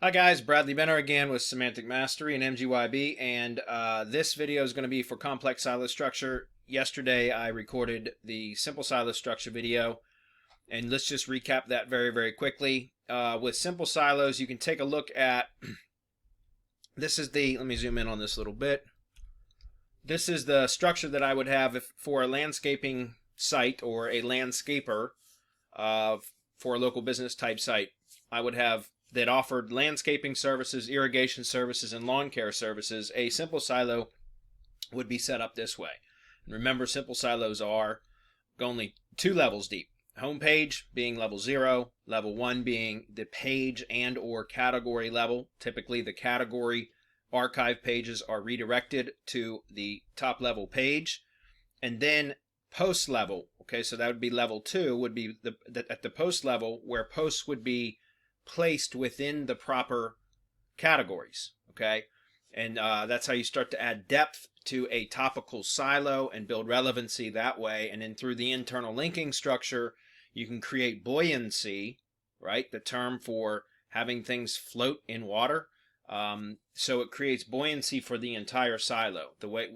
Hi guys, Bradley Benner again with Semantic Mastery and MGYB, and this video is going to be for complex silo structure. Yesterday I recorded the simple silo structure video, and let's just recap that very quickly. With simple silos, you can take a look at, this is the, let me zoom in on this a little bit. This is the structure that I would have for a landscaping site or a landscaper for a local business type site. I would have that offered landscaping services, irrigation services, and lawn care services. A simple silo would be set up this way. And remember, simple silos are only 2 levels deep. Home page being level 0, level 1 being the page and or category level. Typically the category archive pages are redirected to the top level page. And then post level, okay, so that would be level 2, would be at the post level, where posts would be placed within the proper categories, okay? And that's how you start to add depth to a topical silo and build relevancy that way. And then through the internal linking structure, you can create buoyancy, right? The term for having things float in water. So it creates buoyancy for the entire silo.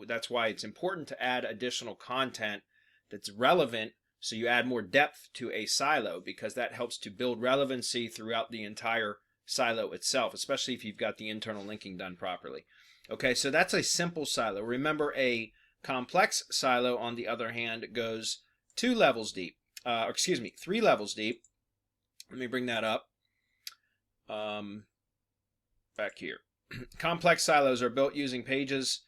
That's why it's important to add additional content that's relevant. So you add more depth to a silo, because that helps to build relevancy throughout the entire silo itself, especially if you've got the internal linking done properly. Okay, so that's a simple silo. Remember, a complex silo, on the other hand, goes 2 levels deep. 3 levels deep. Let me bring that up. Back here. Complex silos are built using pages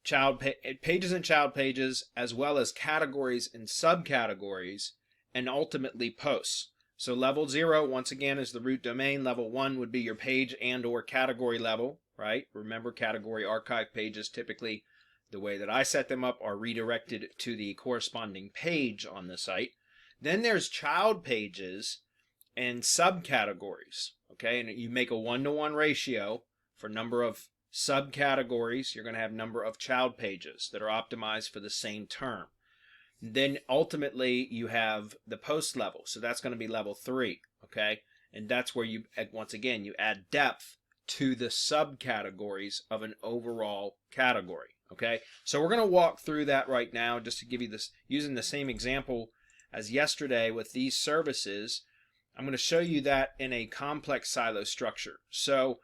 and child pages, as well as categories and subcategories, and ultimately posts. So level 0, once again, is the root domain. Level 1 would be your page and or category level, right? Remember, category archive pages, typically the way that I set them up, are redirected to the corresponding page on the site. Then there's child pages and subcategories, okay? And you make a 1-to-1 ratio for number of subcategories. You're going to have number of child pages that are optimized for the same term. Then ultimately you have the post level, so that's going to be level 3, okay? And that's where you, once again, you add depth to the subcategories of an overall category, okay? So we're going to walk through that right now, just to give you this, using the same example as yesterday with these services. I'm going to show you that in a complex silo structure. So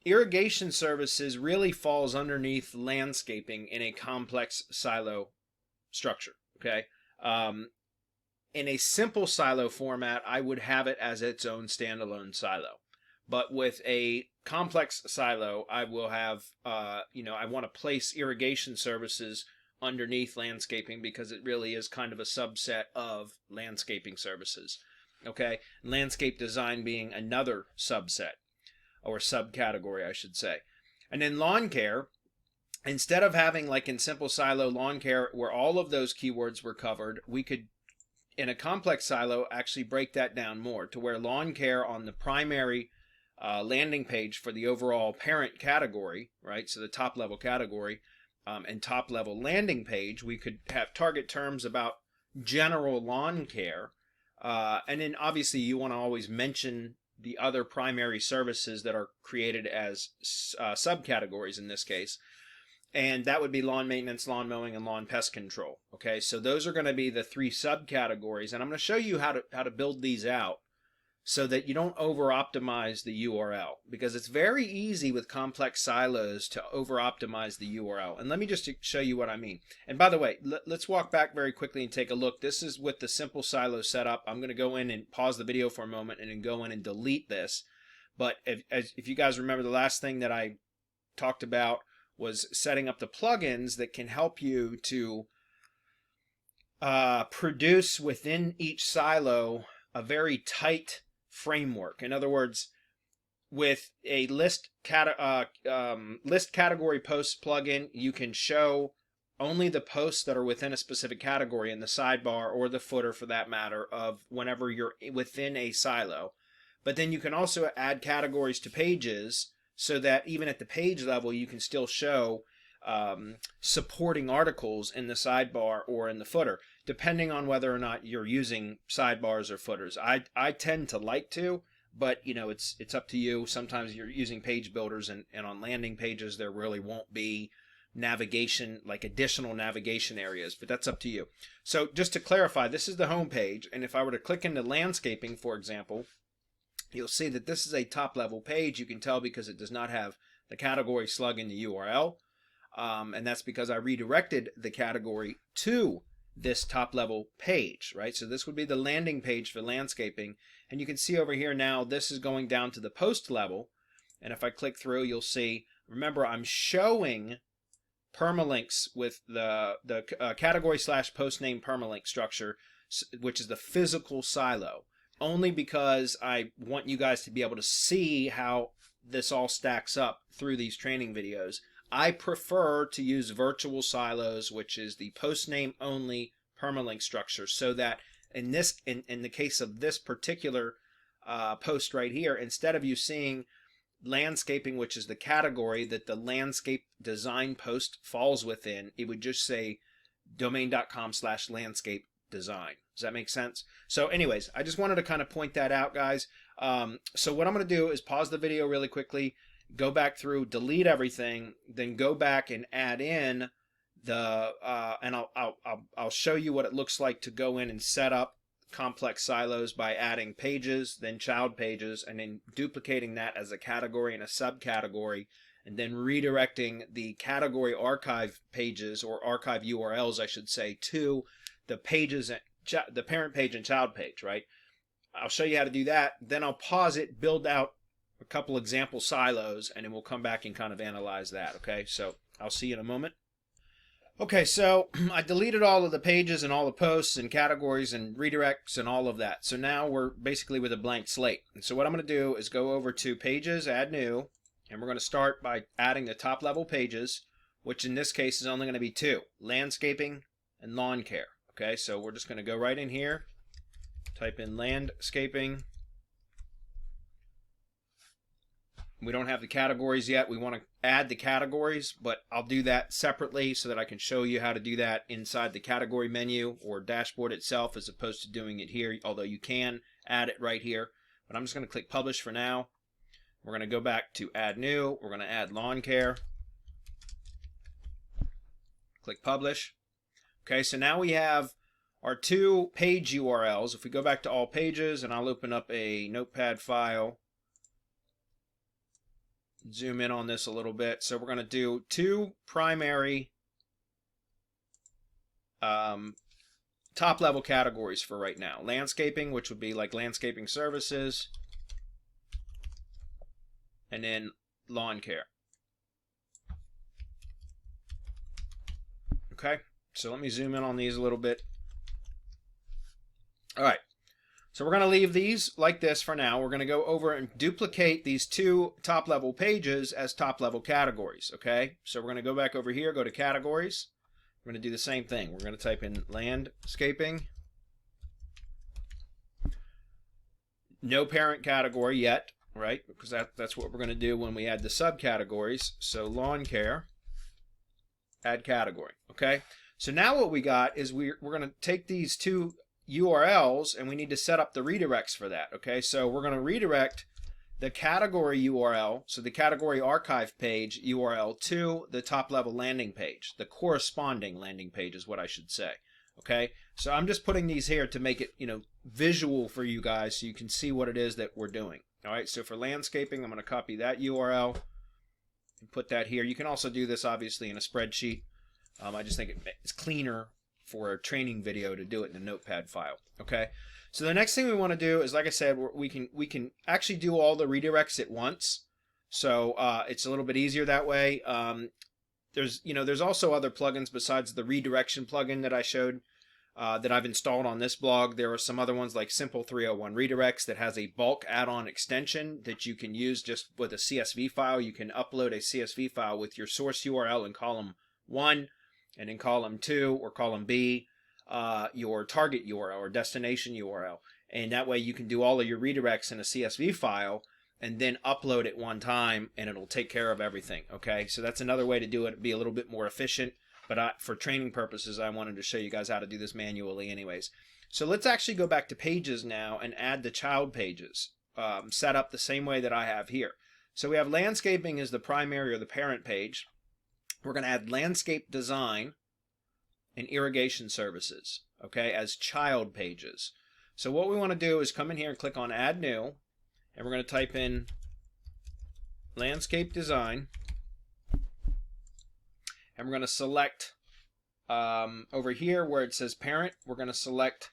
irrigation services really falls underneath landscaping in a complex silo structure, okay? In a simple silo format, I would have it as its own standalone silo. But with a complex silo, I will have, I want to place irrigation services underneath landscaping, because it really is kind of a subset of landscaping services, okay? Landscape design being another subset, or subcategory, I should say. And then lawn care, instead of having, like in simple silo, lawn care where all of those keywords were covered, we could, in a complex silo, actually break that down more to where lawn care on the primary landing page for the overall parent category, right? So the top level category and top level landing page, we could have target terms about general lawn care. And then obviously you want to always mention the other primary services that are created as subcategories in this case. And that would be lawn maintenance, lawn mowing, and lawn pest control. Okay, so those are going to be the 3 subcategories. And I'm going to show you how to build these out so that you don't over-optimize the URL. Because it's very easy with complex silos to over-optimize the URL. And let me just show you what I mean. And by the way, let's walk back very quickly and take a look. This is with the simple silo setup. I'm going to go in and pause the video for a moment and then go in and delete this. But if you guys remember, the last thing that I talked about was setting up the plugins that can help you to produce within each silo a very tight framework. In other words, with a list category posts plugin, you can show only the posts that are within a specific category in the sidebar, or the footer for that matter, of whenever you're within a silo. But then you can also add categories to pages, so that even at the page level you can still show supporting articles in the sidebar or in the footer, depending on whether or not you're using sidebars or footers. I tend to like to. but you know, it's up to you. Sometimes you're using page builders, and on landing pages there really won't be navigation, like additional navigation areas, but that's up to you. So just to clarify, this is the home page, and if I were to click into landscaping, for example, you'll see that this is a top level page. You can tell because it does not have the category slug in the URL, and that's because I redirected the category to this top level page, right? So this would be the landing page for landscaping, and you can see over here now this is going down to the post level, and if I click through, you'll see, remember, I'm showing permalinks with the category / post name permalink structure, which is the physical silo, only because I want you guys to be able to see how this all stacks up through these training videos. I prefer to use virtual silos, which is the post name only permalink structure, so that in the case of this particular post right here, instead of you seeing landscaping, which is the category that the landscape design post falls within, it would just say domain.com/landscape design. Does that make sense? So anyways, I just wanted to kind of point that out, guys. So what I'm going to do is pause the video really quickly, go back through, delete everything, then go back and add in the and I'll show you what it looks like to go in and set up complex silos by adding pages, then child pages, and then duplicating that as a category and a subcategory, and then redirecting the category archive pages, or archive URLs I should say, to the pages, the parent page and child page, right? I'll show you how to do that, then I'll pause it, build out a couple example silos, and then we'll come back and kind of analyze that, okay? So I'll see you in a moment. Okay, so I deleted all of the pages and all the posts and categories and redirects and all of that. So now we're basically with a blank slate. And so what I'm going to do is go over to Pages, Add New, and we're going to start by adding the top level pages, which in this case is only going to be two, landscaping and lawn care. Okay, so we're just going to go right in here, type in landscaping. We don't have the categories yet. We want to add the categories, but I'll do that separately so that I can show you how to do that inside the category menu or dashboard itself, as opposed to doing it here, although you can add it right here. But I'm just going to click Publish for now. We're going to go back to Add New. We're going to add Lawn Care. Click Publish. Okay, so now we have our two page URLs. If we go back to All Pages, and I'll open up a Notepad file, zoom in on this a little bit. So we're going to do two primary top level categories for right now. Landscaping, which would be like landscaping services, and then lawn care. Okay, so let me zoom in on these a little bit. All right. So we're going to leave these like this for now. We're going to go over and duplicate these two top level pages as top level categories. Okay, so we're going to go back over here, go to categories. We're going to do the same thing. We're going to type in landscaping. No parent category yet, right? Because that's what we're going to do when we add the subcategories. So lawn care, add category. Okay, so now what we got is we're going to take these two URLs, and we need to set up the redirects for that. Okay, so we're going to redirect the category URL, so the category archive page URL, to the top level landing page. The corresponding landing page is what I should say. Okay, so I'm just putting these here to make it, you know, visual for you guys so you can see what it is that we're doing. All right, so for landscaping, I'm going to copy that URL and put that here. You can also do this obviously in a spreadsheet. I just think it's cleaner for a training video to do it in a notepad file. Okay, so the next thing we want to do is, like I said, we can actually do all the redirects at once, so it's a little bit easier that way. There's also other plugins besides the redirection plugin that I showed that I've installed on this blog. There are some other ones like Simple 301 Redirects that has a bulk add-on extension that you can use just with a CSV file. You can upload a CSV file with your source URL in column 1, and in column 2 or column B, your target URL or destination URL. And that way you can do all of your redirects in a CSV file and then upload it one time, and it'll take care of everything. Okay, so that's another way to do it, be a little bit more efficient. But for training purposes, I wanted to show you guys how to do this manually anyways. So let's actually go back to pages now and add the child pages. set up the same way that I have here. So we have landscaping as the primary or the parent page. We're going to add landscape design and irrigation services, okay, as child pages. So what we want to do is come in here and click on Add New, and we're going to type in landscape design, and we're going to select over here where it says parent, we're going to select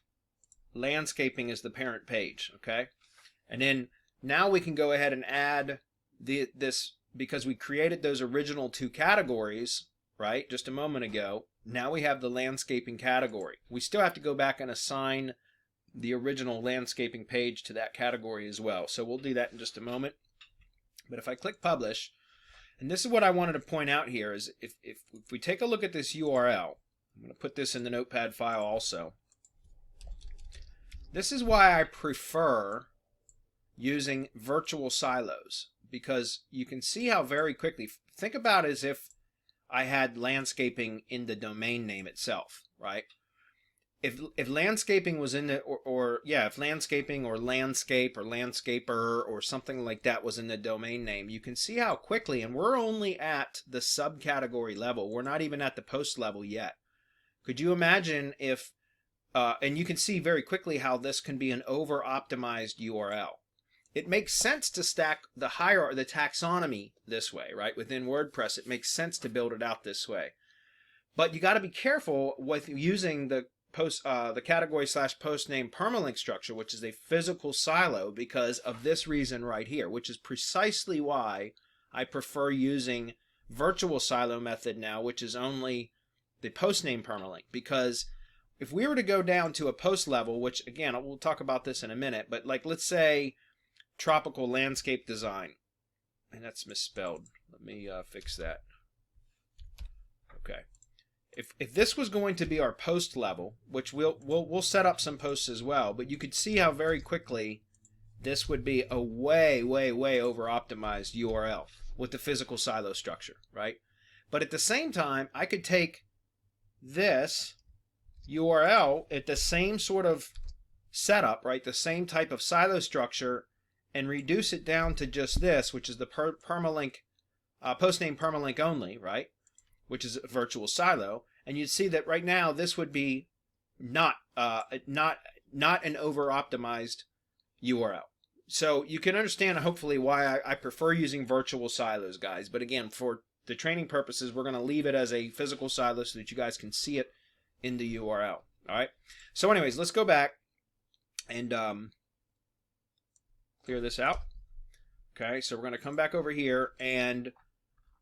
landscaping as the parent page, okay? And then now we can go ahead and add this, because we created those original two categories, right, just a moment ago. Now we have the landscaping category. We still have to go back and assign the original landscaping page to that category as well. So we'll do that in just a moment. But if I click publish, and this is what I wanted to point out here, is if we take a look at this URL, I'm going to put this in the notepad file also. This is why I prefer using virtual silos, because you can see how very quickly, think about it as if I had landscaping in the domain name itself, right? If landscaping was in the, if landscaping or landscape or landscaper or something like that was in the domain name, you can see how quickly, and we're only at the subcategory level. We're not even at the post level yet. Could you imagine if, and you can see very quickly how this can be an over-optimized URL. It makes sense to stack the hierarchy, the taxonomy this way, right? Within WordPress, it makes sense to build it out this way. But you got to be careful with using the category/post name permalink structure, which is a physical silo, because of this reason right here, which is precisely why I prefer using virtual silo method now, which is only the post name permalink. Because if we were to go down to a post level, which again, we'll talk about this in a minute, but like let's say tropical landscape design, and that's misspelled. Let me fix that. Okay. If this was going to be our post level, which we'll set up some posts as well, but you could see how very quickly this would be a way over optimized URL with the physical silo structure, right? But at the same time, I could take this URL at the same sort of setup, right? The same type of silo structure, and reduce it down to just this, which is the permalink, post name permalink only, right? Which is a virtual silo, and you'd see that right now this would be not an over-optimized URL. So you can understand hopefully why I prefer using virtual silos, guys. But again, for the training purposes, we're going to leave it as a physical silo so that you guys can see it in the URL. All right. So anyways, let's go back and clear this out. Okay, so we're going to come back over here, and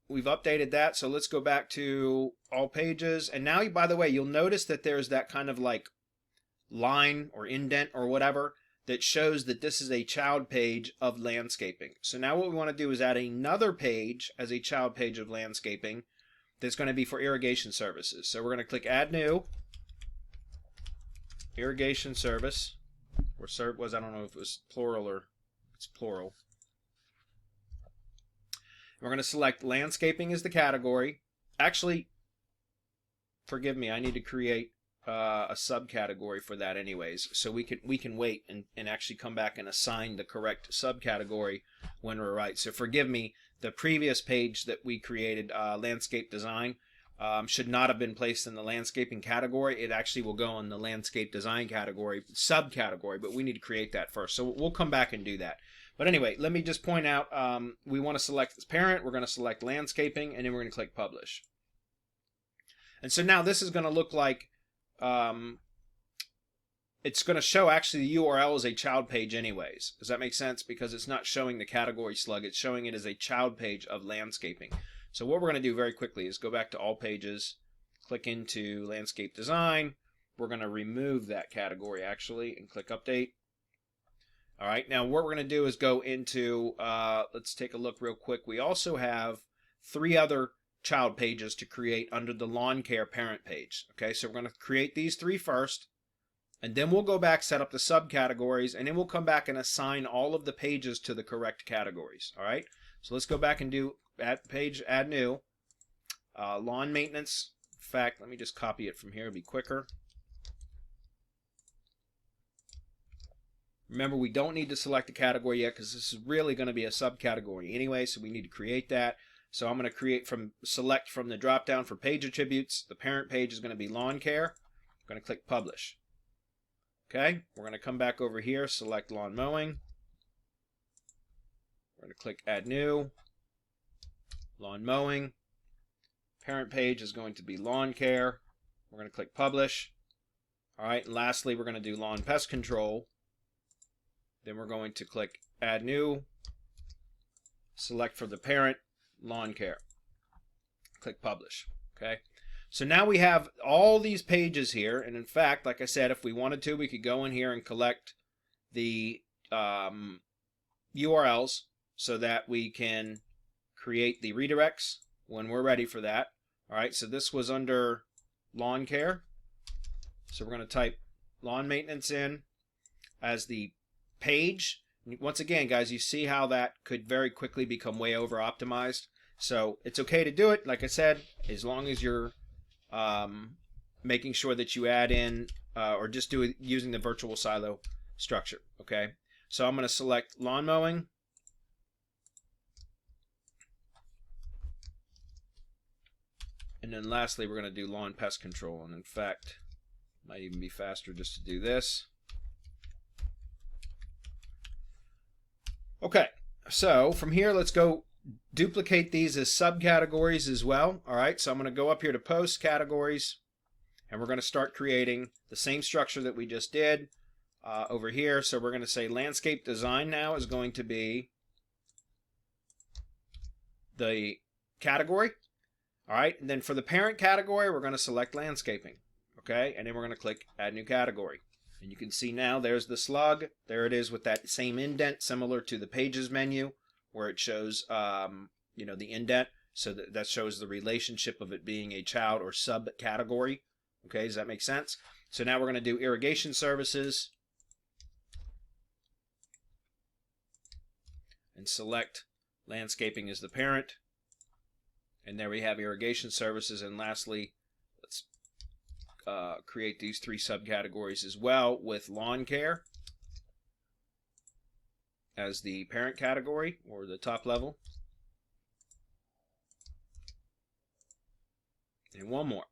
we've updated that. So let's go back to all pages. And now, by the way, you'll notice that there's that kind of like line or indent or whatever that shows that this is a child page of landscaping. So now what we want to do is add another page as a child page of landscaping that's going to be for irrigation services. So we're going to click Add New, Irrigation Service, or I don't know if it was plural or it's plural. We're going to select landscaping as the category. Actually, forgive me, I need to create a subcategory for that anyways. So we can wait and actually come back and assign the correct subcategory when we're right. So forgive me, the previous page that we created, landscape design, should not have been placed in the landscaping category. It actually will go in the landscape design category, subcategory, but we need to create that first. So we'll come back and do that. But anyway, let me just point out, we want to select this parent, we're going to select landscaping, and then we're going to click publish. And so now this is going to look like, it's going to show actually the URL as a child page anyways. Does that make sense? Because it's not showing the category slug, it's showing it as a child page of landscaping. So what we're going to do very quickly is go back to all pages, click into landscape design. We're going to remove that category actually and click update. All right, now what we're going to do is go into, let's take a look real quick. We also have 3 other child pages to create under the lawn care parent page. Okay, so we're going to create these 3 first, and then we'll go back, set up the subcategories, and then we'll come back and assign all of the pages to the correct categories. All right, so let's go back and do add new, lawn maintenance. In fact, let me just copy it from here, it'll be quicker. Remember, we don't need to select a category yet because this is really going to be a subcategory anyway, so we need to create that. So I'm going to select from the drop down for page attributes. The parent page is going to be lawn care. I'm going to click publish. Okay, we're going to come back over here, select lawn mowing. We're going to click add new, lawn mowing. Parent page is going to be lawn care. We're going to click publish. All right, and lastly, we're going to do lawn pest control. Then we're going to click add new, select for the parent, lawn care. Click publish. Okay. So now we have all these pages here, and in fact, like I said, if we wanted to, we could go in here and collect the URLs so that we can create the redirects when we're ready for that. All right, so this was under lawn care. So we're going to type lawn maintenance in as the page. Once again, guys, you see how that could very quickly become way over optimized. So it's okay to do it, like I said, as long as you're making sure that you add in or just do it using the virtual silo structure. Okay, so I'm going to select lawn mowing. And then lastly, we're going to do lawn pest control. And in fact, might even be faster just to do this. Okay, so from here, let's go duplicate these as subcategories as well. All right, so I'm going to go up here to post categories, and we're going to start creating the same structure that we just did over here. So we're going to say landscape design now is going to be the category. All right, and then for the parent category, we're going to select landscaping. Okay, and then we're going to click add new category. And you can see now there's the slug. There it is with that same indent, similar to the pages menu, where it shows, the indent. So that shows the relationship of it being a child or subcategory. Okay, does that make sense? So now we're going to do irrigation services. And select landscaping as the parent. And there we have irrigation services. And lastly, let's create these three subcategories as well with lawn care as the parent category or the top level. And one more.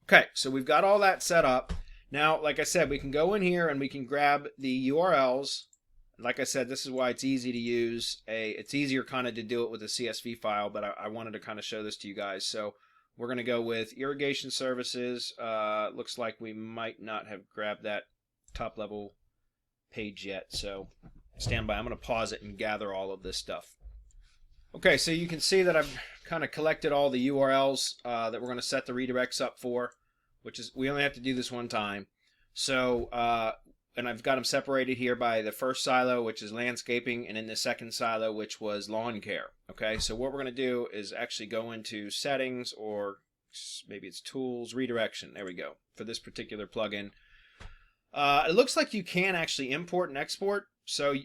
Okay, so we've got all that set up. Now, like I said, we can go in here and we can grab the URLs. Like I said, this is why it's easy to use. It's easier kind of to do it with a CSV file, but I wanted to kind of show this to you guys. So we're going to go with irrigation services. Looks like we might not have grabbed that top level page yet. So stand by. I'm going to pause it and gather all of this stuff. Okay, so you can see that I've kind of collected all the URLs that we're going to set the redirects up for, which is, we only have to do this one time. So, and I've got them separated here by the first silo, which is landscaping, and in the second silo, which was lawn care. Okay, so what we're going to do is actually go into settings, or maybe it's tools, redirection. There we go, for this particular plugin. It looks like you can actually import and export. So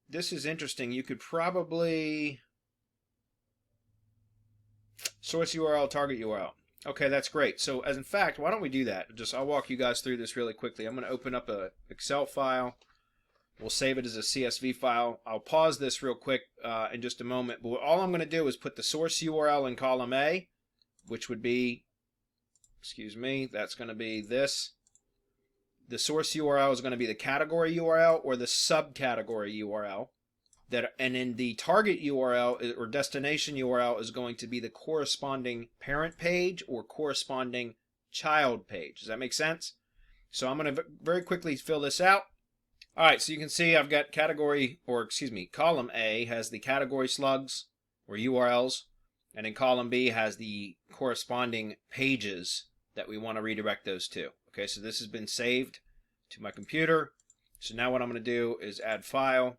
this is interesting. You could probably source URL, target URL. Okay, that's great. So as in fact, why don't we do that? I'll walk you guys through this really quickly. I'm going to open up a Excel file. We'll save it as a CSV file. I'll pause this real quick in just a moment. But all I'm going to do is put the source URL in column A, which would be, that's going to be this. The source URL is going to be the category URL or the subcategory URL. And in the target URL or destination URL is going to be the corresponding parent page or corresponding child page. Does that make sense? So I'm going to very quickly fill this out. All right, so you can see I've got column A has the category slugs or URLs, and in column B has the corresponding pages that we want to redirect those to. Okay, so this has been saved to my computer. So now what I'm going to do is add file.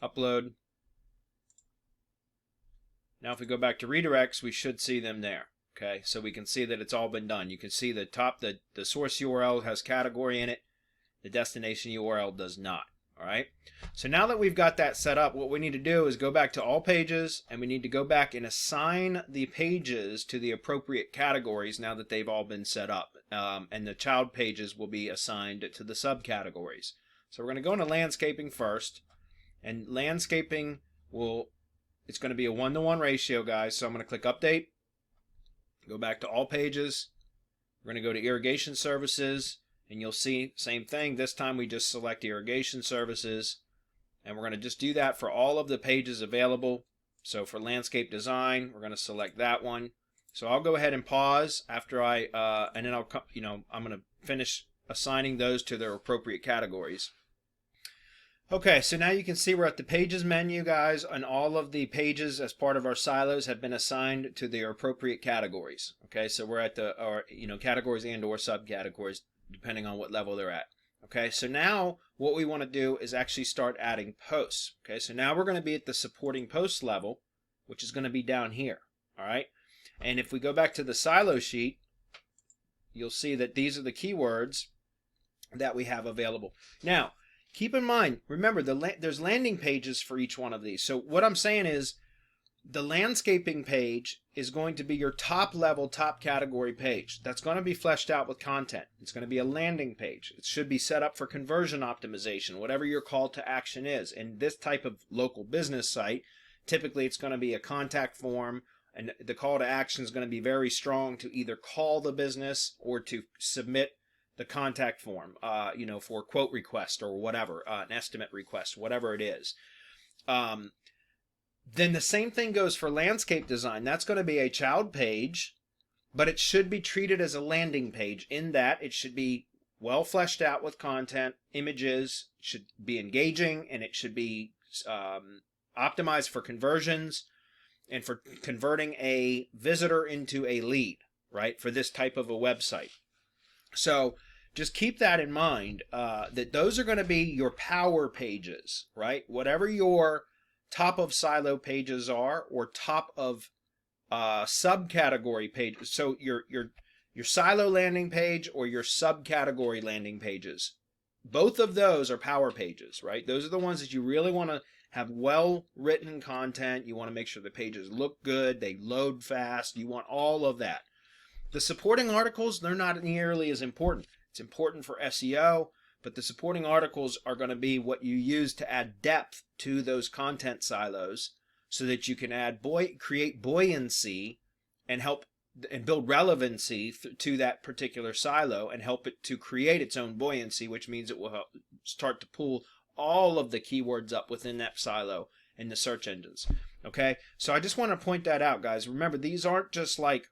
Upload. Now if we go back to redirects, we should see them there. Okay, so we can see that it's all been done. You can see the source URL has category in it. The destination URL does not. All right. So now that we've got that set up, what we need to do is go back to all pages, and we need to go back and assign the pages to the appropriate categories now that they've all been set up. And the child pages will be assigned to the subcategories. So we're going to go into landscaping first, and landscaping it's going to be a 1-to-1 ratio, guys. So I'm going to click update, go back to all pages. We're going to go to irrigation services. And you'll see, same thing. This time we just select irrigation services. And we're going to just do that for all of the pages available. So for landscape design, we're going to select that one. So I'll go ahead and pause after and then I'm going to finish assigning those to their appropriate categories. Okay, so now you can see we're at the pages menu, guys, and all of the pages as part of our silos have been assigned to their appropriate categories. Okay, so we're at categories and or subcategories, depending on what level they're at. Okay, so now what we want to do is actually start adding posts. Okay, so now we're going to be at the supporting posts level, which is going to be down here. All right, and if we go back to the silo sheet, you'll see that these are the keywords that we have available. Now, keep in mind, remember, there's landing pages for each one of these. So what I'm saying is, the landscaping page is going to be your top level, top category page. That's going to be fleshed out with content. It's going to be a landing page. It should be set up for conversion optimization, whatever your call to action is. In this type of local business site, typically it's going to be a contact form, and the call to action is going to be very strong to either call the business or to submit the contact form, for a quote request or whatever, an estimate request, whatever it is. Then the same thing goes for landscape design. That's going to be a child page, but it should be treated as a landing page in that it should be well fleshed out with content, images, it should be engaging, and it should be optimized for conversions and for converting a visitor into a lead, right, for this type of a website. So just keep that in mind, that those are going to be your power pages, right? Whatever your top of silo pages are, or top of subcategory pages. So your silo landing page or your subcategory landing pages, both of those are power pages, right? Those are the ones that you really want to have well written content. You want to make sure the pages look good, they load fast. You want all of that. The supporting articles, they're not nearly as important. It's important for SEO, but the supporting articles are going to be what you use to add depth to those content silos so that you can create buoyancy and help and build relevancy to that particular silo and help it to create its own buoyancy, which means it will help start to pull all of the keywords up within that silo in the search engines. Okay, so I just want to point that out, guys. Remember, these aren't just like,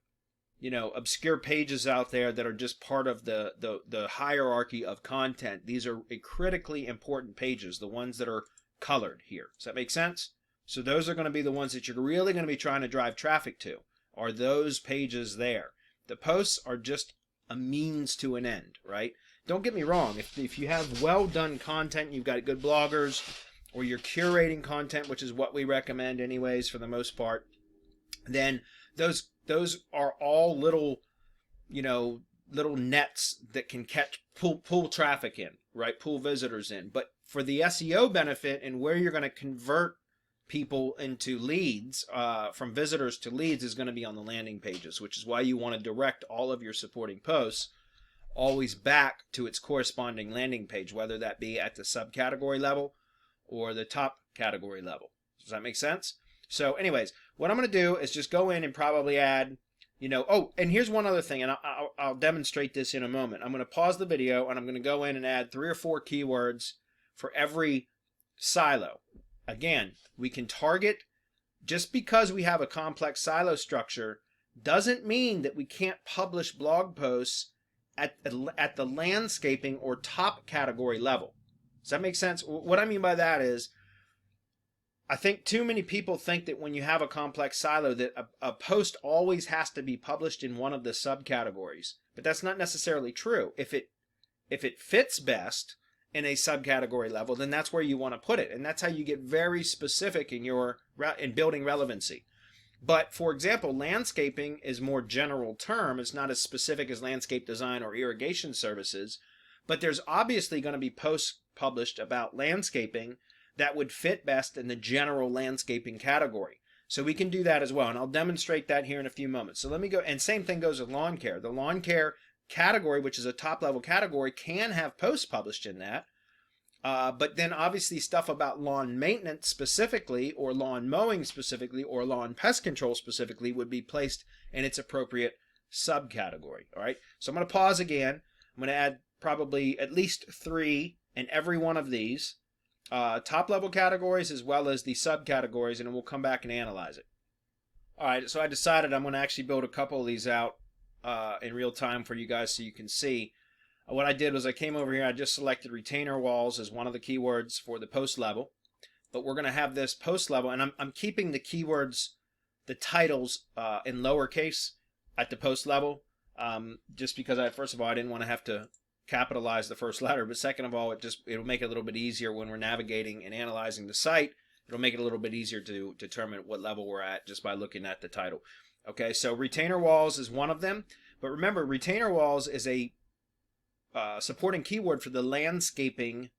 obscure pages out there that are just part of the hierarchy of content. These are critically important pages, the ones that are colored here. Does that make sense? So those are going to be the ones that you're really going to be trying to drive traffic to, are those pages there. The posts are just a means to an end, right? Don't get me wrong. If you have well done content, you've got good bloggers, or you're curating content, which is what we recommend anyways for the most part, then those are all little nets that can pull traffic in, right? Pull visitors in. But for the SEO benefit and where you're going to convert people into leads, from visitors to leads, is going to be on the landing pages, which is why you want to direct all of your supporting posts always back to its corresponding landing page, whether that be at the subcategory level or the top category level. Does that make sense? So anyways, what I'm going to do is just go in and probably add, and here's one other thing, and I'll demonstrate this in a moment. I'm going to pause the video, and I'm going to go in and add 3 or 4 keywords for every silo. Again, we can target, just because we have a complex silo structure doesn't mean that we can't publish blog posts at the landscaping or top category level. Does that make sense? What I mean by that is, I think too many people think that when you have a complex silo that a post always has to be published in one of the subcategories, but that's not necessarily true. If it fits best in a subcategory level, then that's where you want to put it, and that's how you get very specific in building relevancy. But for example, landscaping is more general term. It's not as specific as landscape design or irrigation services, but there's obviously going to be posts published about landscaping that would fit best in the general landscaping category. So we can do that as well, and I'll demonstrate that here in a few moments. So let me go, and same thing goes with lawn care. The lawn care category, which is a top-level category, can have posts published in that. But then obviously stuff about lawn maintenance specifically, or lawn mowing specifically, or lawn pest control specifically would be placed in its appropriate subcategory. All right, so I'm going to pause again. I'm going to add probably at least 3 in every one of these top level categories as well as the subcategories, and then we'll come back and analyze it. All right, so I decided I'm going to actually build a couple of these out in real time for you guys so you can see. What I did was I came over here, I just selected retainer walls as one of the keywords for the post level. But we're going to have this post level, and I'm keeping the keywords, the titles in lowercase at the post level, just because first of all, I didn't want to have to capitalize the first letter, but second of all, it'll make it a little bit easier when we're navigating and analyzing the site. It'll make it a little bit easier to determine what level we're at just by looking at the title. Okay, so retainer walls is one of them, but remember, retainer walls is a supporting keyword for the landscaping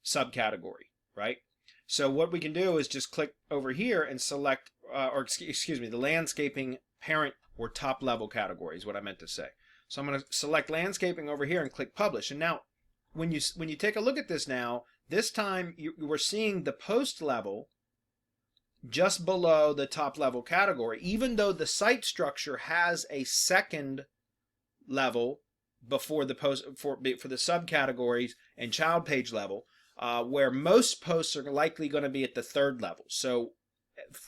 subcategory, right? So what we can do is just click over here and select, the landscaping parent or top level category is what I meant to say. So I'm going to select landscaping over here and click publish. And now when you take a look at this now, this time we're seeing the post level just below the top level category, even though the site structure has a second level before the post for the subcategories and child page level, where most posts are likely going to be at the third level. So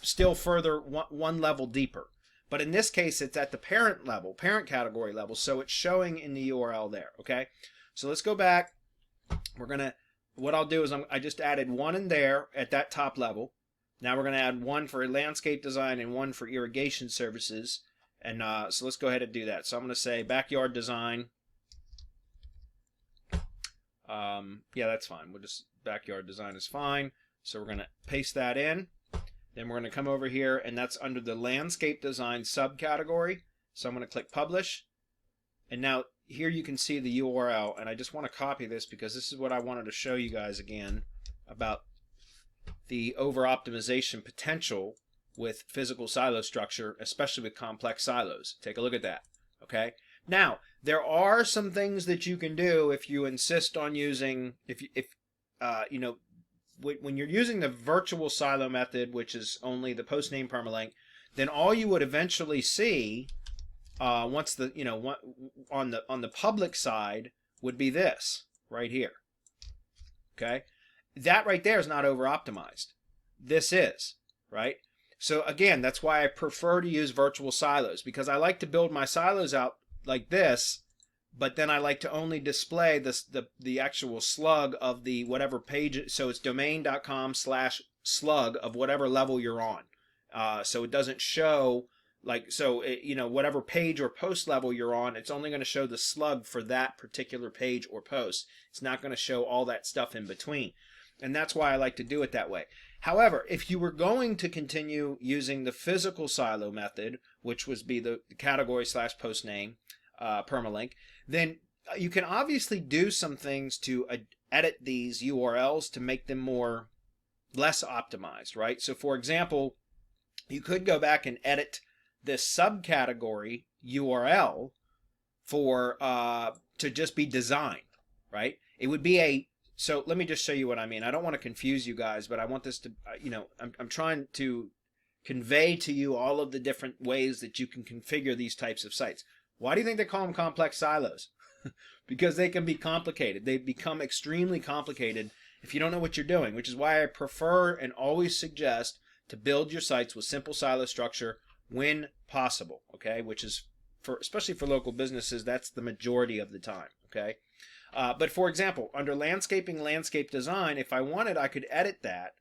still further one level deeper. But in this case, it's at the parent level, parent category level, so it's showing in the URL there, okay? So let's go back. What I'll do is I just added one in there at that top level. Now we're going to add one for landscape design and one for irrigation services. And so let's go ahead and do that. So I'm going to say backyard design. Yeah, that's fine. Backyard design is fine. So we're going to paste that in. Then we're going to come over here, and that's under the landscape design subcategory. So I'm going to click publish. And now here you can see the URL, and I just want to copy this because this is what I wanted to show you guys again about the over-optimization potential with physical silo structure, especially with complex silos. Take a look at that, okay? Now, there are some things that you can do if you insist on using, when you're using the virtual silo method, which is only the post name permalink, then all you would eventually see once on the public side would be this right here. Okay, that right there is not over optimized. This is, right? So again, that's why I prefer to use virtual silos, because I like to build my silos out like this, but then I like to only display the actual slug of the whatever page. So it's domain.com/slug of whatever level you're on. So it doesn't show whatever page or post level you're on, it's only going to show the slug for that particular page or post. It's not going to show all that stuff in between. And that's why I like to do it that way. However, if you were going to continue using the physical silo method, which would be the category/post name permalink, then you can obviously do some things to edit these URLs to make them less optimized, right? So for example, you could go back and edit this subcategory URL to just be design, right? It would be so let me just show you what I mean. I don't want to confuse you guys, but I want this to, I'm trying to convey to you all of the different ways that you can configure these types of sites. Why do you think they call them complex silos? Because they can be complicated. They become extremely complicated if you don't know what you're doing, which is why I prefer and always suggest to build your sites with simple silo structure when possible, okay? Which is, especially for local businesses, that's the majority of the time, okay? But for example, under landscaping, landscape design, if I wanted, I could edit that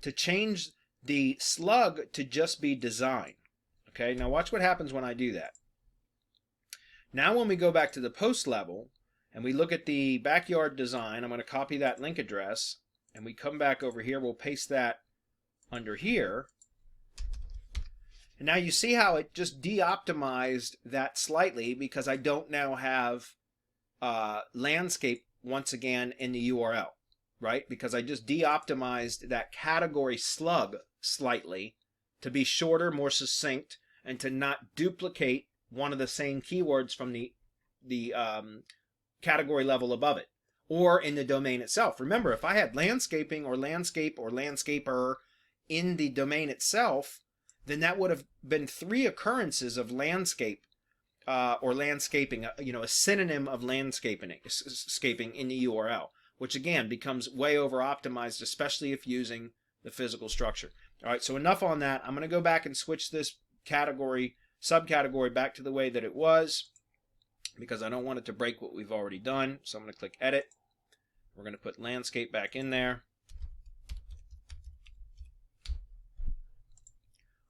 to change the slug to just be design, okay? Now watch what happens when I do that. Now when we go back to the post level and we look at the backyard design, I'm going to copy that link address and we come back over here, we'll paste that under here. And now you see how it just de-optimized that slightly because I don't now have landscape once again in the URL, right? Because I just de-optimized that category slug slightly to be shorter, more succinct, and to not duplicate one of the same keywords from the category level above it or in the domain itself. Remember, if I had landscaping or landscape or landscaper in the domain itself, then that would have been 3 occurrences of landscape or landscaping, a synonym of landscaping in the URL, which again becomes way over optimized, especially if using the physical structure. All right, so enough on that. I'm going to go back and switch this subcategory back to the way that it was because I don't want it to break what we've already done. So I'm going to click edit. We're going to put landscape back in there.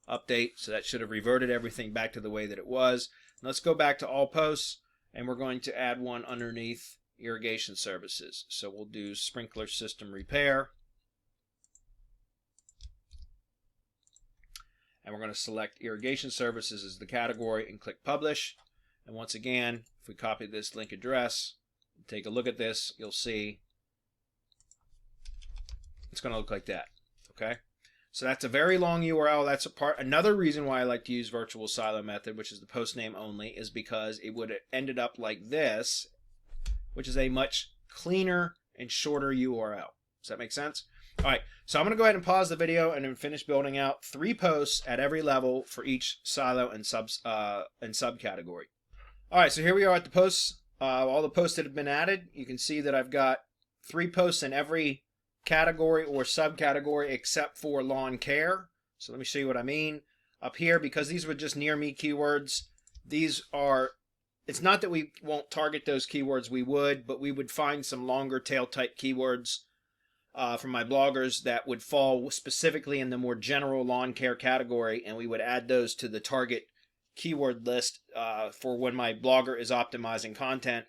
Update, so that should have reverted everything back to the way that it was. Let's go back to all posts, and we're going to add one underneath irrigation services. So we'll do sprinkler system repair. And we're going to select irrigation services as the category and click publish. And once again, if we copy this link address, take a look at this, you'll see it's going to look like that. Okay? So that's a very long URL. That's another reason why I like to use virtual silo method, which is the post name only, is because it would have ended up like this, which is a much cleaner and shorter URL. Does that make sense? All right, so I'm going to go ahead and pause the video and then finish building out 3 posts at every level for each silo and subcategory. All right, so here we are at the posts. All the posts that have been added. You can see that I've got 3 posts in every category or subcategory except for lawn care. So let me show you what I mean. Up here, because these were just near me keywords, it's not that we won't target those keywords, we would, but we would find some longer tail type keywords from my bloggers that would fall specifically in the more general lawn care category, and we would add those to the target keyword list for when my blogger is optimizing content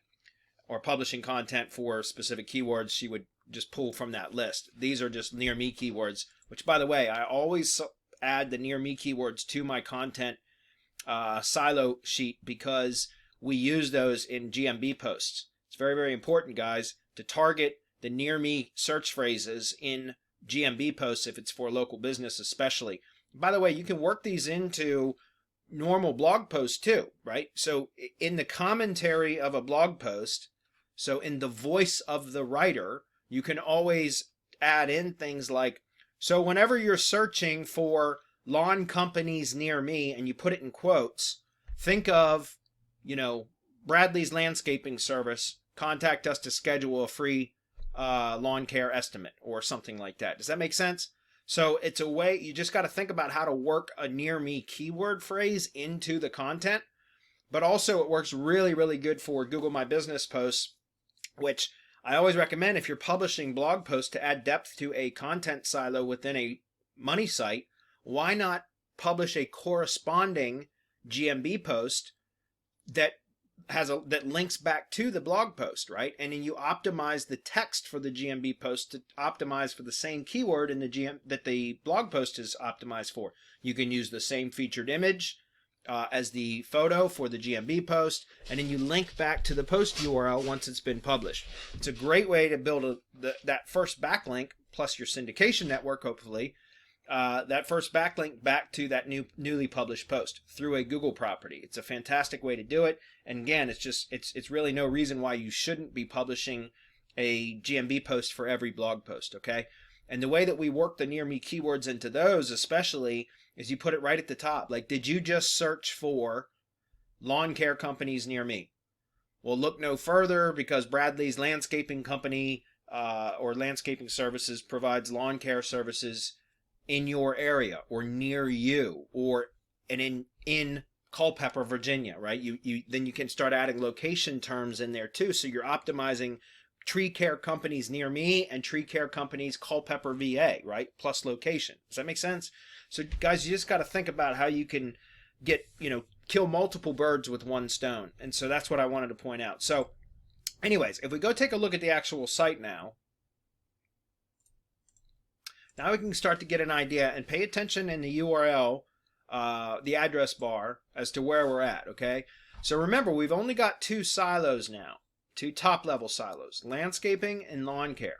or publishing content for specific keywords. She would just pull from that list. These are just near me keywords, which, by the way, I always add the near me keywords to my content silo sheet because we use those in GMB posts. It's very, very important, guys, to target the near me search phrases in GMB posts if it's for local business especially. By the way, you can work these into normal blog posts too, right? So in the commentary of a blog post, so in the voice of the writer, you can always add in things like, so whenever you're searching for lawn companies near me and you put it in quotes, think of, Bradley's landscaping service, contact us to schedule a free lawn care estimate or something like that. Does that make sense? So it's a way, you just got to think about how to work a near me keyword phrase into the content, but also it works really, really good for Google My Business posts, which I always recommend if you're publishing blog posts to add depth to a content silo within a money site. Why not publish a corresponding GMB post that links back to the blog post, right? And then you optimize the text for the GMB post to optimize for the same keyword in the that the blog post is optimized for. You can use the same featured image as the photo for the GMB post, and then you link back to the post URL once it's been published. It's a great way to build that first backlink, plus your syndication network, hopefully, that first backlink back to that newly published post through a Google property. It's a fantastic way to do it. And again, it's really no reason why you shouldn't be publishing a GMB post for every blog post, okay? And the way that we work the near me keywords into those especially is you put it right at the top. Like, did you just search for lawn care companies near me? Well, look no further because Bradley's landscaping company or landscaping services provides lawn care services in your area or near you or in Culpeper, Virginia, right? Then you can start adding location terms in there too. So you're optimizing tree care companies near me and tree care companies Culpeper, VA, right? Plus location. Does that make sense? So guys, you just got to think about how you can get, kill multiple birds with one stone. And so that's what I wanted to point out. So anyways, if we go take a look at the actual site now we can start to get an idea and pay attention in the URL, the address bar, as to where we're at, okay? So remember, we've only got 2 silos now, two top-level silos, landscaping and lawn care.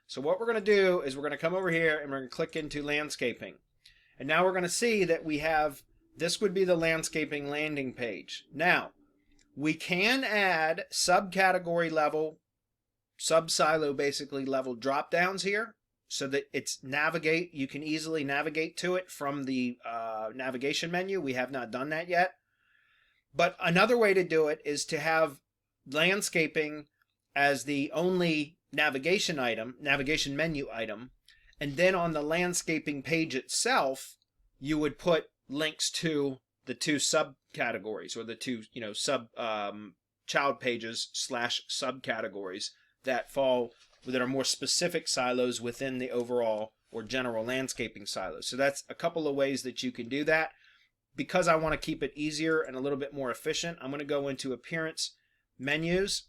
So what we're going to do is we're going to come over here and we're going to click into landscaping. And now we're going to see that we have, this would be the landscaping landing page. Now, we can add subcategory level, sub-silo basically level drop-downs here so that it's you can easily navigate to it from the navigation menu. We have not done that yet. But another way to do it is to have landscaping as the only navigation menu item, and then on the landscaping page itself, you would put links to the two subcategories, or the two, child pages / subcategories that are more specific silos within the overall or general landscaping silos. So that's a couple of ways that you can do that. Because I want to keep it easier and a little bit more efficient, I'm going to go into appearance menus.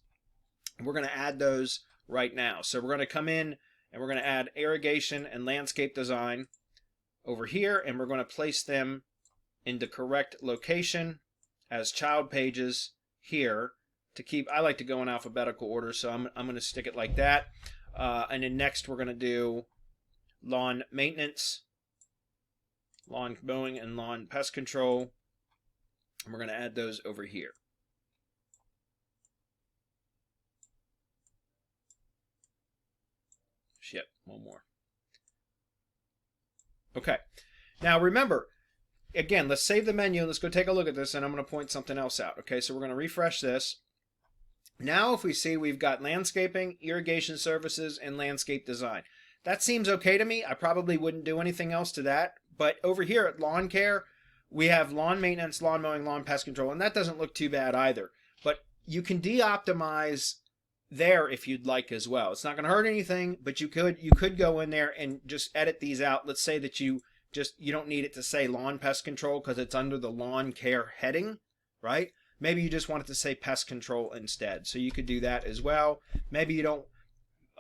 We're going to add those right now. So we're going to come in and we're going to add irrigation and landscape design over here, and we're going to place them in the correct location as child pages here to keep. I like to go in alphabetical order, so I'm going to stick it like that. And then next we're going to do lawn maintenance, lawn mowing, and lawn pest control. And we're going to add those over here. Shit, one more. Okay. Now remember, again, let's save the menu and let's go take a look at this, and I'm going to point something else out. Okay, so we're going to refresh this. Now if we see, we've got landscaping, irrigation services, and landscape design. That seems okay to me. I probably wouldn't do anything else to that. But over here at lawn care, we have lawn maintenance, lawn mowing, lawn pest control, and that doesn't look too bad either. But you can de-optimize there if you'd like as well. It's not going to hurt anything, but you could go in there and just edit these out. Let's say that you don't need it to say lawn pest control because it's under the lawn care heading, right? Maybe you just want it to say pest control instead. So you could do that as well. Maybe you don't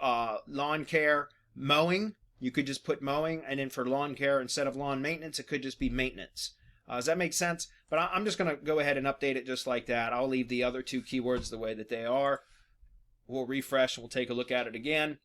lawn care, mowing, you could just put mowing, and then for lawn care, instead of lawn maintenance, it could just be maintenance. Does that make sense? But I'm just going to go ahead and update it just like that. I'll leave the other two keywords the way that they are. We'll refresh. We'll take a look at it again.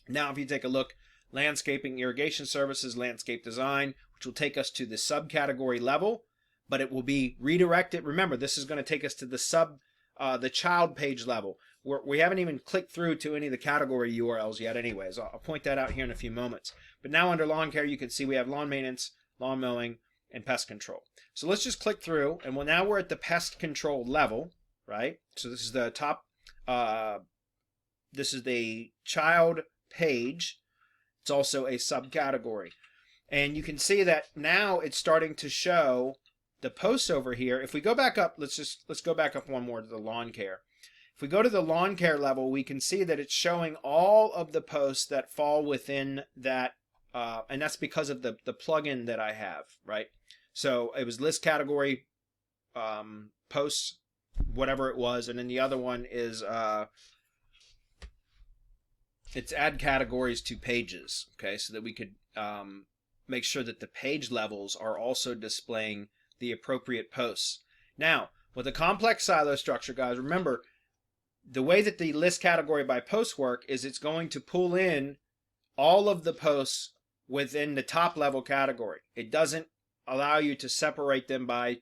Now, if you take a look, landscaping, irrigation services, landscape design, which will take us to the subcategory level, but it will be redirected. Remember, this is going to take us to the child page level. We haven't even clicked through to any of the category URLs yet anyways. I'll point that out here in a few moments. But now under lawn care, you can see we have lawn maintenance, lawn mowing, and pest control. So let's just click through, and now we're at the pest control level, right? So this is the top, this is the child page. It's also a subcategory. And you can see that now it's starting to show the posts over here. If we go back up, let's go back up one more to the lawn care. If we go to the lawn care level, we can see that it's showing all of the posts that fall within that, and that's because of the plugin that I have, right? So it was list category posts, whatever it was, and then the other one is it's add categories to pages, okay, so that we could make sure that the page levels are also displaying the appropriate posts. Now, with a complex silo structure, guys, remember, the way that the list category by post work is it's going to pull in all of the posts within the top level category. It doesn't allow you to separate them by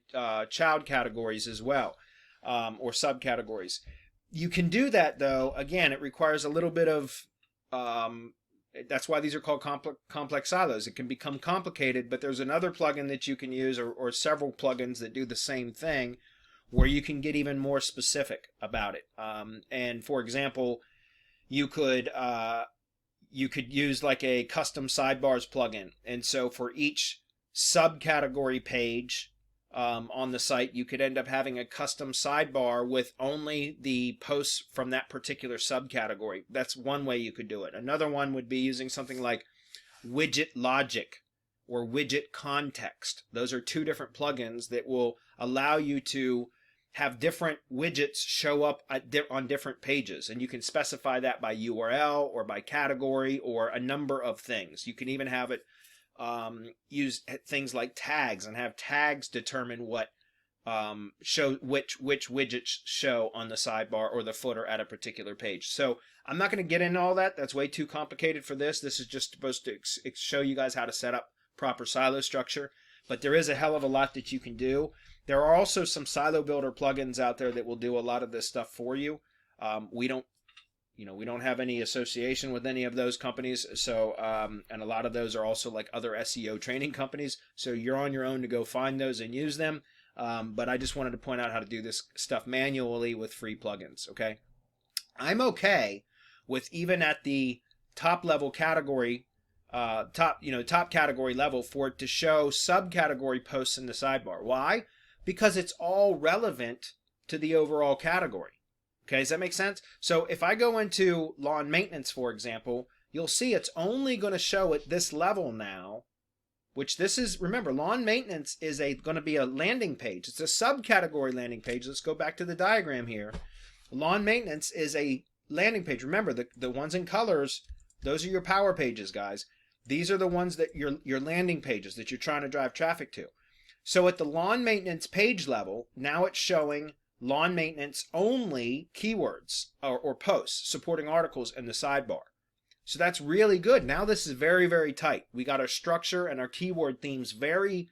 child categories as well, or subcategories. You can do that, though. Again, it requires a little bit of that's why these are called complex silos. It can become complicated, but there's another plugin that you can use, or several plugins that do the same thing, where you can get even more specific about it. And for example, you could use like a custom sidebars plugin, and so for each subcategory page on the site, you could end up having a custom sidebar with only the posts from that particular subcategory. That's one way you could do it. Another one would be using something like widget logic or widget context. Those are two different plugins that will allow you to have different widgets show up on different pages, and you can specify that by URL or by category or a number of things. You can even have it use things like tags and have tags determine what show which widgets show on the sidebar or the footer at a particular page. So I'm not going to get into all that. That's way too complicated for this. This is just supposed to show you guys how to set up proper silo structure. But there is a hell of a lot that you can do. There are also some silo builder plugins out there that will do a lot of this stuff for you. We don't have any association with any of those companies. So, and a lot of those are also like other SEO training companies. So you're on your own to go find those and use them. But I just wanted to point out how to do this stuff manually with free plugins. Okay. I'm okay with even at the top level category, top category level for it to show subcategory posts in the sidebar. Why? Because it's all relevant to the overall category. Okay, does that make sense? So if I go into lawn maintenance, for example, you'll see it's only going to show at this level now, which this is, remember, lawn maintenance is going to be a landing page. It's a subcategory landing page. Let's go back to the diagram here. Lawn maintenance is a landing page. Remember, the ones in colors, those are your power pages, guys. These are the ones that your landing pages that you're trying to drive traffic to. So at the lawn maintenance page level, now it's showing lawn maintenance only keywords or posts supporting articles in the sidebar. So that's really good. Now this is very, very tight. We got our structure and our keyword themes very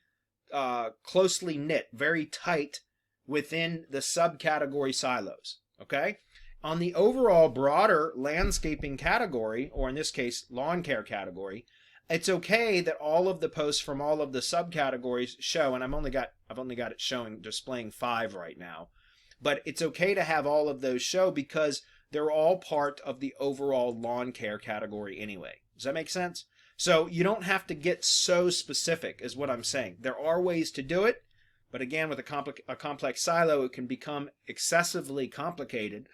closely knit, very tight within the subcategory silos. Okay? On the overall broader landscaping category, or in this case, lawn care category, it's okay that all of the posts from all of the subcategories show, and I've only got it displaying 5 right now. But it's okay to have all of those show because they're all part of the overall lawn care category anyway. Does that make sense? So you don't have to get so specific is what I'm saying. There are ways to do it, but again, with a complex silo, it can become excessively complicated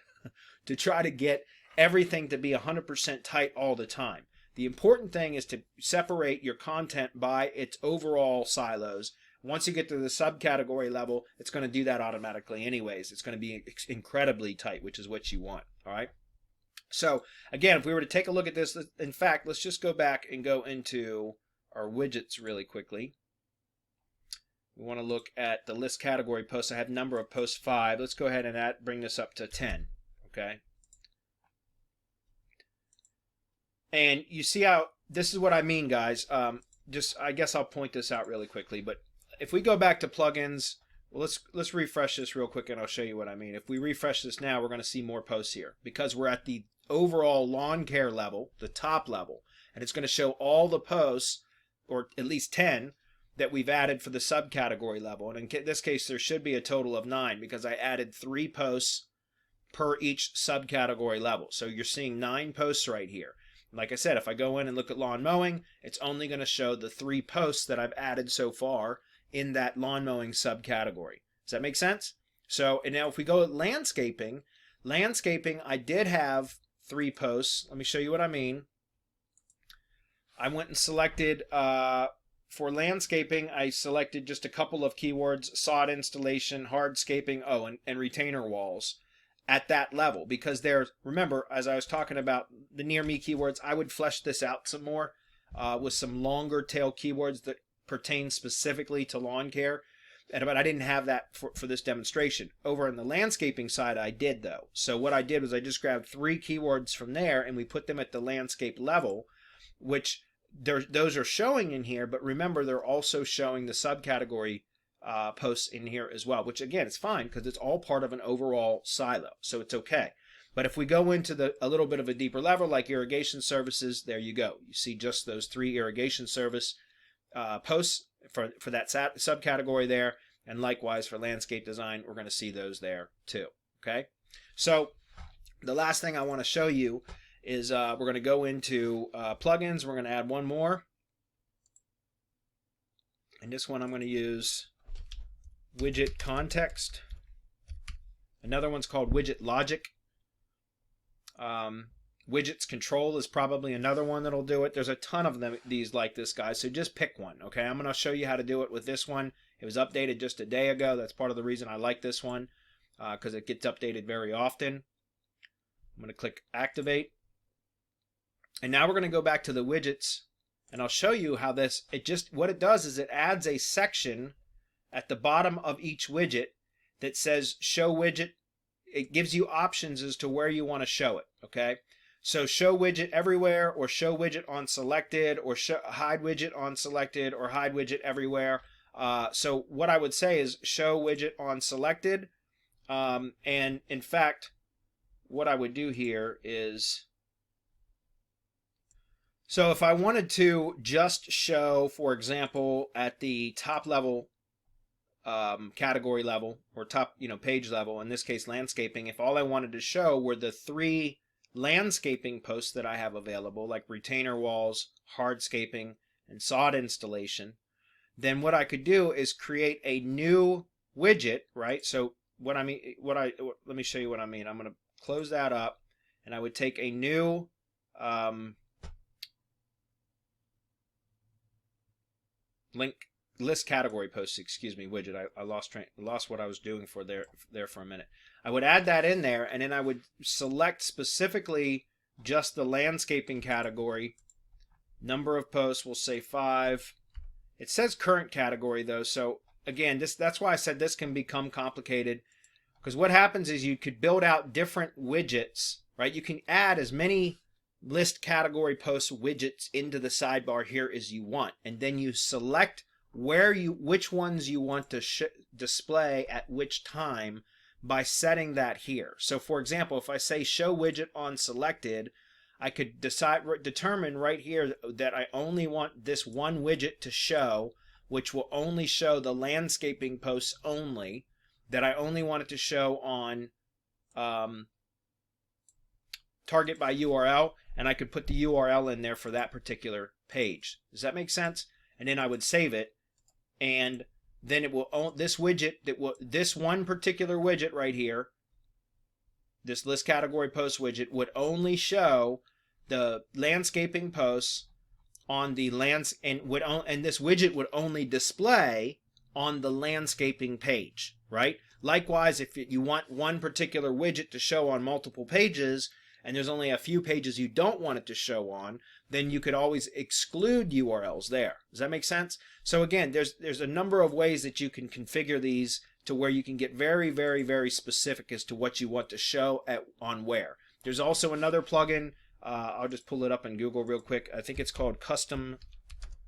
to try to get everything to be 100% tight all the time. The important thing is to separate your content by its overall silos. Once you get to the subcategory level, it's going to do that automatically anyways. It's going to be incredibly tight, which is what you want. All right. So again, if we were to take a look at this, in fact, let's just go back and go into our widgets really quickly. We want to look at the list category posts. I have number of posts 5. Let's go ahead and bring this up to 10. Okay. And you see how this is what I mean, guys. I guess I'll point this out really quickly, but if we go back to plugins, well, let's refresh this real quick and I'll show you what I mean. If we refresh this now, we're going to see more posts here because we're at the overall lawn care level, the top level, and it's going to show all the posts, or at least 10, that we've added for the subcategory level. And in this case, there should be a total of 9 because I added 3 posts per each subcategory level. So you're seeing 9 posts right here. Like I said, if I go in and look at lawn mowing, it's only going to show the 3 posts that I've added so far in that lawn mowing subcategory. Does that make sense? So, and now if we go at landscaping, I did have 3 posts. Let me show you what I mean. I went and selected, for landscaping, I selected just a couple of keywords, sod installation, hardscaping, and retainer walls at that level. Because remember, as I was talking about the near me keywords, I would flesh this out some more with some longer tail keywords that pertain specifically to lawn care. But I didn't have that for this demonstration. Over on the landscaping side, I did though. So what I did was I just grabbed 3 keywords from there and we put them at the landscape level, which those are showing in here. But remember, they're also showing the subcategory posts in here as well, which again, it's fine because it's all part of an overall silo. So it's okay. But if we go into a little bit of a deeper level, like irrigation services, there you go. You see just those 3 irrigation service posts for that subcategory there, and likewise for landscape design, we're going to see those there too. Okay, so the last thing I want to show you is we're going to go into plugins. We're going to add one more, and this one I'm going to use widget context. Another one's called widget logic. Widgets control is probably another one that'll do it. There's a ton of these like this, guys, so just pick one. Okay, I'm going to show you how to do it with this one. It was updated just a day ago. That's part of the reason I like this one, because it gets updated very often. I'm going to click activate, and now we're going to go back to the widgets, and I'll show you how what it does is it adds a section at the bottom of each widget that says show widget. It gives you options as to where you want to show it, okay? So show widget everywhere, or show widget on selected, or hide widget on selected, or hide widget everywhere. So what I would say is show widget on selected. And in fact, what I would do here is, so if I wanted to just show, for example, at the top level, category level, or top, page level, in this case landscaping, if all I wanted to show were the 3 landscaping posts that I have available, like retainer walls, hardscaping, and sod installation, then what I could do is create a new widget, right? So let me show you what I mean. I'm going to close that up, and I would take a new list category posts, widget. I lost what I was doing there for a minute. I would add that in there, and then I would select specifically just the landscaping category. Number of posts, we'll say 5. It says current category though, so again, that's why I said this can become complicated, because what happens is you could build out different widgets, right? You can add as many list category post widgets into the sidebar here as you want, and then you select which ones you want to display at which time by setting that here. So for example, if I say show widget on selected, I could determine right here that I only want this one widget to show, which will only show the landscaping posts only, that I only want it to show on target by URL, and I could put the URL in there for that particular page. Does that make sense? And then I would save it, and then it will own this widget, this one particular widget right here, this list category post widget, would only show the landscaping posts on the and this widget would only display on the landscaping page, right? Likewise, if you want one particular widget to show on multiple pages, and there's only a few pages you don't want it to show on, then you could always exclude URLs there. Does that make sense? So again, there's a number of ways that you can configure these to where you can get very, very, very specific as to what you want to show on where. There's also another plugin. I'll just pull it up in Google real quick. I think it's called Custom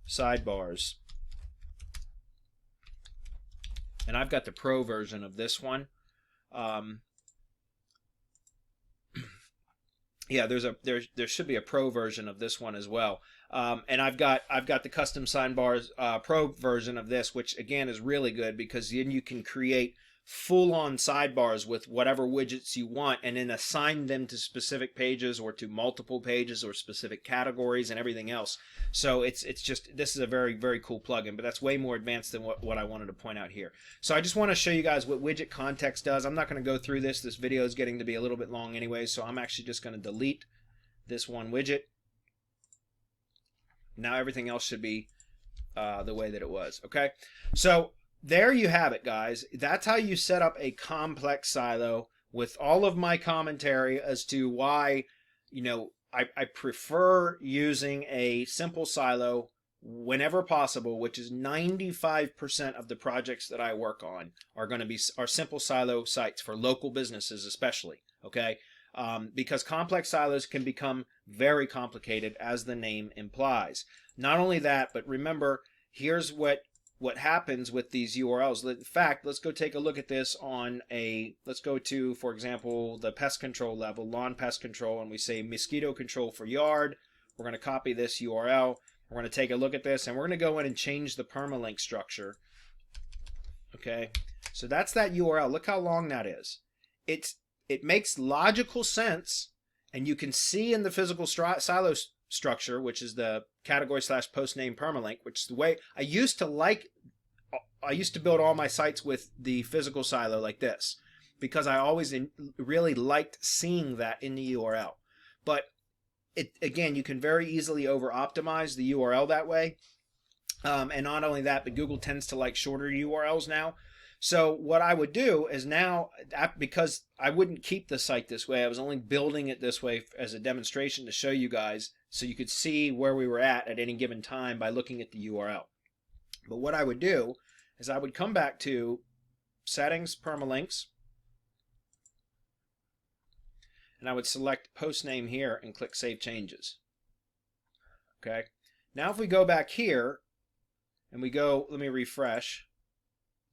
Sidebars. And I've got the pro version of this one. Yeah, there should be a pro version of this one as well. And I've got the Custom Sidebars pro version of this, which again is really good, because then you can create full-on sidebars with whatever widgets you want, and then assign them to specific pages or to multiple pages or specific categories and everything else. So this is a very, very cool plugin, but that's way more advanced than what I wanted to point out here. So I just want to show you guys what widget context does. I'm not going to go through this. This video is getting to be a little bit long anyway, so I'm actually just going to delete this one widget. Now everything else should be the way that it was. Okay, so there you have it, guys. That's how you set up a complex silo, with all of my commentary as to why, I prefer using a simple silo whenever possible, which is 95% of the projects that I work on are simple silo sites for local businesses especially, okay? Because complex silos can become very complicated, as the name implies. Not only that, but remember, here's what happens with these URLs. In fact, let's go take a look at this let's go to, for example, the pest control level, lawn pest control, and we say mosquito control for yard. We're going to copy this URL. We're going to take a look at this, and we're going to go in and change the permalink structure. Okay, so that's that URL. Look how long that is. It makes logical sense, and you can see in the physical silo structure, which is the category/post name permalink, which is the way I used to build all my sites with the physical silo like this, because I always really liked seeing that in the URL. But again, you can very easily over optimize the URL that way. And not only that, but Google tends to like shorter URLs now. So what I would do is now, because I wouldn't keep the site this way, I was only building it this way as a demonstration to show you guys, so you could see where we were at any given time by looking at the URL. But what I would do is I would come back to Settings, Permalinks, and I would select post name here and click Save Changes. Okay. Now if we go back here and we go, let me refresh.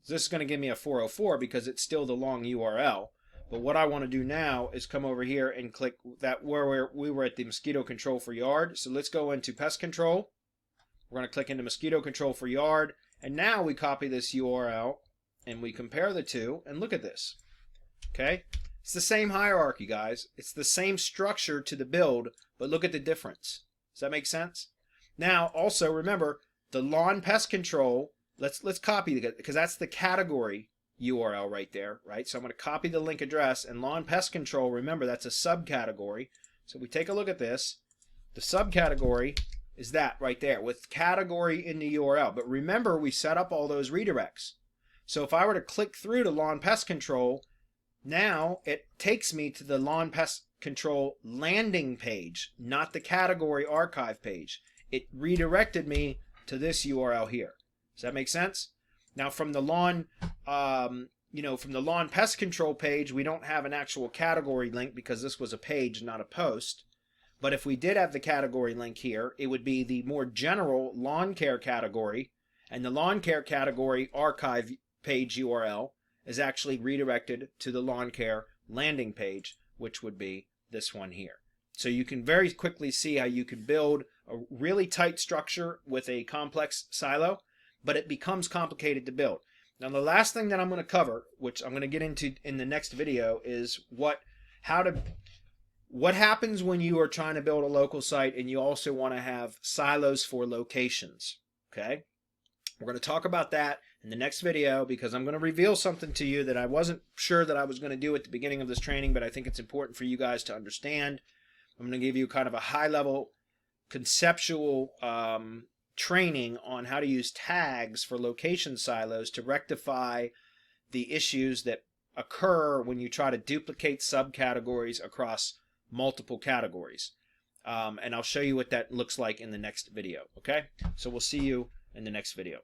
This is going to give me a 404 because it's still the long URL. But what I want to do now is come over here and click that where we were at the mosquito control for yard. So let's go into pest control. We're going to click into mosquito control for yard. And now we copy this URL and we compare the two and look at this. Okay. It's the same hierarchy, guys. It's the same structure to the build, but look at the difference. Does that make sense? Now, also remember the lawn pest control. Let's copy it because that's the category URL right there, right? So I'm going to copy the link address, and lawn pest control, remember that's a subcategory. So we take a look at this. The subcategory is that right there with category in the URL. But remember, we set up all those redirects. So if I were to click through to lawn pest control, now it takes me to the lawn pest control landing page, not the category archive page. It redirected me to this URL here. Does that make sense? Now from the lawn, from the lawn pest control page, we don't have an actual category link because this was a page, not a post. But if we did have the category link here, it would be the more general lawn care category, and the lawn care category archive page URL is actually redirected to the lawn care landing page, which would be this one here. So you can very quickly see how you can build a really tight structure with a complex silo, but it becomes complicated to build. Now the last thing that I'm going to cover, which I'm going to get into in the next video, is what happens when you are trying to build a local site and you also want to have silos for locations. Okay? We're going to talk about that in the next video because I'm going to reveal something to you that I wasn't sure that I was going to do at the beginning of this training, but I think it's important for you guys to understand. I'm going to give you kind of a high-level conceptual training on how to use tags for location silos to rectify the issues that occur when you try to duplicate subcategories across multiple categories. And I'll show you what that looks like in the next video. Okay? So we'll see you in the next video.